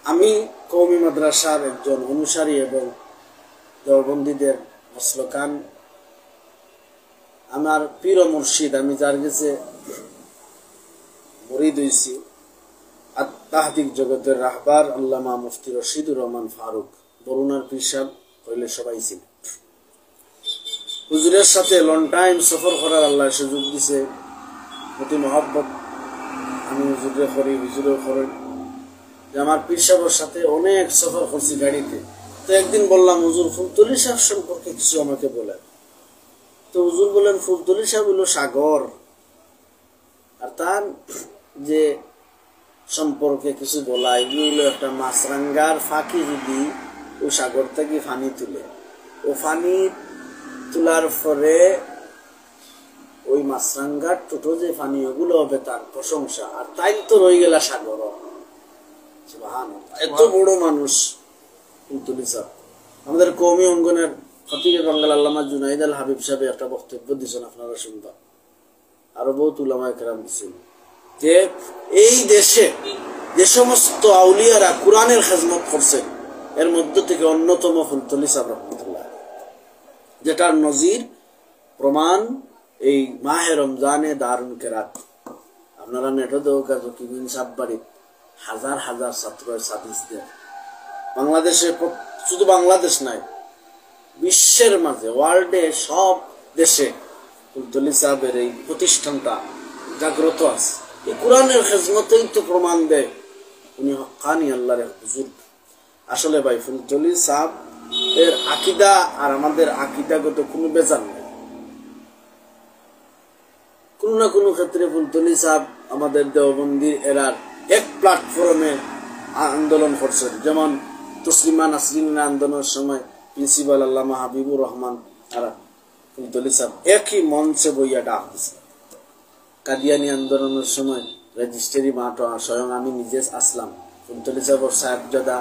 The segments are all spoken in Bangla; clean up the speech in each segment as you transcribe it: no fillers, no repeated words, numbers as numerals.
আমি কওমি মাদ্রাসার একজন অনুসারী এবং দেওবন্দীদের মসলকান। আমার পীর ও মুর্শিদ, আমি যার কাছে মুরিদ হইছি, তাহদিক জগতের রাহবার আল্লামা মুফতি রশিদুর রহমান ফারুক বরুণার পীর সাহেব হইলে সবাই ছিল। হুজুরের সাথে লং টাইম সফর করার আল্লাহ সুযোগ দিছে, অতি মহব্বত আমি হুজুরে করি, হুজুরেও করেন। আমার পীর সাহেবের সাথে অনেক সফর করছি গাড়িতে। তো একদিন বললাম, হুজুর ফুলতলি সাহেব সম্পর্কে কিছু আমাকে বলেন। তো হুজুর বলেন, ফুলতলি সাহেব হলো সাগর, আর তার যে সম্পর্কে কিছু বলা, এগুলো হলো একটা মাছরাঙ্গার ফাঁকি। যদি ও সাগর থেকে ফানি তুলে, ও ফানি তোলার পরে ওই মাছরাঙ্গার ছোট যে ফানি, ওগুলো হবে তার প্রশংসা, আর তাই তো রয়ে গেল সাগর। এত বড় মানুষ ফুলতলি সাহেব। আমাদের কওমি অঙ্গনের খতিবে বাংলা আল্লামা জুনাইদ আল হাবিব সাহেব একটা বক্তব্য দিয়েছেন, আপনারা শুনবেন। আরো বহুত উলামায়ে কেরাম দিয়েছেন যে এই দেশে যে সমস্ত আউলিয়ারা কোরআনের খেদমত করছেন, এর মধ্য থেকে অন্যতম ফুলতলি সাহেব রহমতুল্লাহ, যেটার নজির প্রমাণ এই মাহে রমজানে দারুন কেরাত। আপনারা নেটও দেখা জকিবিন সাহেব বাড়ি হাজার হাজার ছাত্র ছাত্রীদের, বাংলাদেশে, শুধু বাংলাদেশ নাই, বিশ্বের মাঝে, ওয়ার্ল্ডে সব দেশে ফুলতলি সাহেবের এই প্রতিষ্ঠানটা জাগ্রত আছে। এই কোরআনের খেদমতেই তো প্রমাণ দেয় উনি হক্কানি আল্লাহর হুজুর। আসলে ভাই, ফুলতলি সাহেব এর আকীদা আর আমাদের আকীদাগত কোনো বেজার নেই। কোনো না কোনো ক্ষেত্রে ফুলতলি সাহেব আমাদের দেওবন্দির এরার এক প্ল্যাটফর্মে আন্দোলন করছেন। যেমন তসলিমা নাসরিনের আন্দোলনের সময় প্রিন্সিপাল আল্লামা হাবিবুর রহমান আর ফুলতলি সাহেব একই মঞ্চে বইয়া ডাক দিচ্ছে। কাদিয়ানি আন্দোলনের সময় রেজিস্ট্রি মাঠ স্বয়ং আমি নিজে আসলাম, ফুলতলি সাহেবর সাহেবজাদা,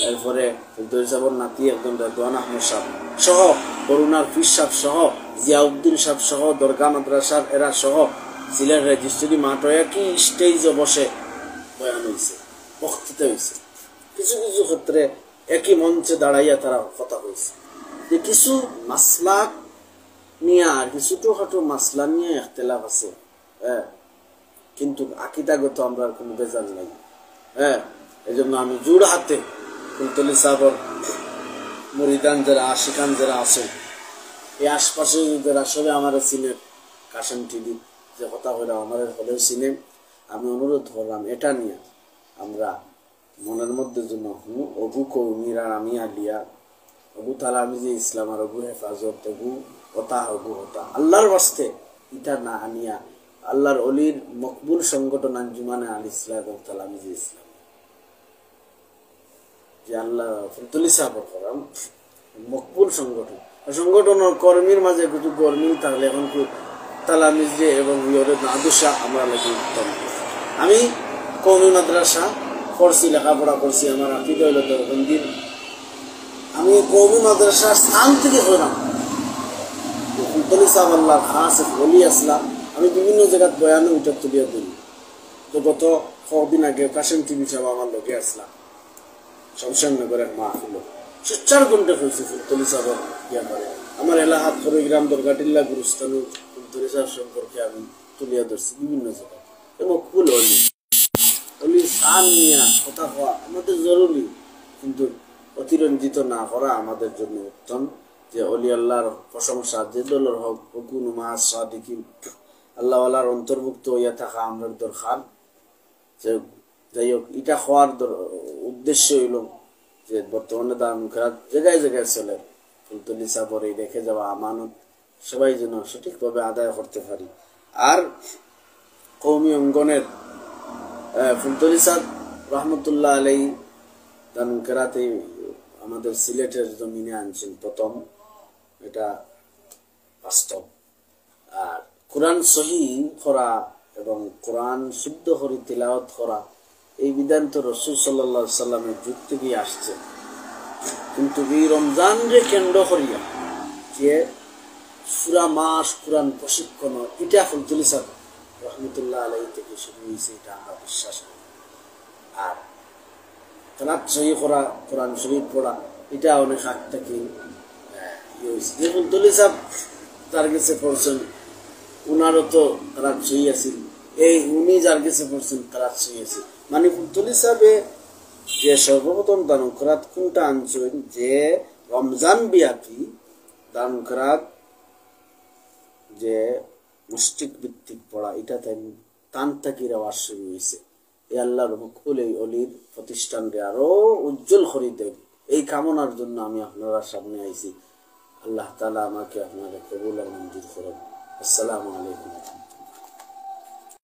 এরপরে ফুলতলি সাহেবর নাতি একজন রেদওয়ান আহমদ সাহেব সহ, বরুণার পীর সাহেব সহ, জিয়াউদ্দিন সাহেব সহ, দরগা মাদ্রাসার এরা সহ সিলেট রেজিস্ট্রি মাঠ একই স্টেজে বসে বয়ান হয়েছে, বক্তৃতা হয়েছে। কিছু কিছু ক্ষেত্রে একই মঞ্চে দাঁড়াইয়া তারা কথা হয়েছে যে কিছু মাসলাক নিয়ে, আর কিছু ছোটখাটো মাসলা নিয়ে ইখতিলাফ আছে, কিন্তু আকীদাগত আমরা কোনো বেজাল নাই। এই জন্য আমি জোড় হাতে ফুলতলি সাহেবর মুরিদান যারা, আশিকান যারা আছে, এই আশপাশে যারা সবে আমার সিনেম কাশেম টিভি যে কথা হইল আমার হলেও সিনেম, আমি অনুরোধ করলাম এটা নিয়ে আমরা মনের মধ্যে জন্য অবু কৌমিরা আমি আলিয়া, অবু তালা আমি যে ইসলাম, আর অবু হেফাজত, অবু হতা, অবু হতা, আল্লাহর বাস্তে ইটা না আনিয়া আল্লাহর অলির মকবুল সংগঠন আঞ্জুমানে আল ইসলাম এবং তালামিজে ইসলাম, যে আল্লাহ ফুলতলি সাহেব করাম মকবুল সংগঠন, সংগঠনের কর্মীর মাঝে কিছু কর্মী থাকলে এখন কি তালামিজে এবং আদর্শা আমরা লাগে উত্তম। আমি কওমি মাদ্রাসা পড়ছি, লেখাপড়া করছি, আমার আকীদা হইল দেওবন্দির। আমি কওমি মাদ্রাসার স্থান থেকে হইলাম ফুলতলি সাহেব আল্লাহর খাস বলি আসলাম। আমি বিভিন্ন জায়গায় বয়ানে উঠে তুলিয়া দিই। তো গত কদিন আগে কাশেম টিভি সাহেব আমার লোকে আসলাম, শমশাননগরের মাহফিল 4 ঘন্টা হয়েছে ফুলতলি সাহেব ইয়া করে। আমার এলাহাত হরিগ্রাম দরগাটিল্লা গুরুস্থান ফুলতলি সাহেব সম্পর্কে আমি তুলিয়া ধরছি বিভিন্ন জায়গায়। এবং কুল অলি সান নিয়ে কথা হওয়া আমাদের জরুরি, কিন্তু অতিরঞ্জিত না করা আমাদের জন্য উত্তম। যে অলি আল্লাহর প্রশংসা যে দলের হোক, হুকুন মাহ সাদিকিন, আল্লাহওয়ালার অন্তর্ভুক্ত হইয়া থাকা আমরা দরকার। যে যাই হোক, এটা হওয়ার উদ্দেশ্য হইল যে বর্তমানে দারুন কেরাত জায়গায় জায়গায় চলে, ফুলতলি সাহেবর এই রেখে যাওয়া আমানত সবাই যেন সঠিকভাবে আদায় করতে পারি। আর কওমি অঙ্গনের ফুলতলি সাহেব রহমতুল্লাহ আলাই দারুন কেরাতে আমাদের সিলেটের জমিনে আনছেন প্রথম, এটা বাস্তব। আর কোরআন সহি করা এবং কোরআন শুদ্ধ করে তিলাওয়াত করা, এই বিধান তো রাসূল সাল্লাল্লাহু আলাইহি সাল্লামের যুগ থেকেই আসছে। কিন্তু এই রমজান রে কেন্দ্র করিয়া যে পুরা মাস কোরআন প্রশিক্ষণ, এটা ফুলতলি সাহেব রহমতুল্লাহ আলাই থেকে শুরু হয়েছে, এটা আমরা বিশ্বাস করি। আর কেরাত সহি করা, কোরআন শরীফ পড়া, এটা অনেক হাত থেকে যে ফুলতলি সাহেব তার কাছে পড়ছেন, উনারও তো কেরাত সহি আছিল, এই উনি যার কাছে পড়ছেন কেরাত সহি আছে। মানে ফুলতলি সাহেবে যে সর্বপ্রথম দান করাত কোনটা আনছেন, যে রমজান ব্যাপী দান করাত যে মুশরিক ভিত্তিক পড়া, এটা তান থাকি রেওয়াজ শুরু হয়েছে। এই আল্লাহর মকবুল এই অলির প্রতিষ্ঠানকে আরো উজ্জ্বল করে দেব, এই কামনার জন্য আমি আপনারা সামনে আইছি। আল্লাহ তাআলা আমাকে আপনাদের কবুল আর মঞ্জুর করেন। আসসালামু আলাইকুম।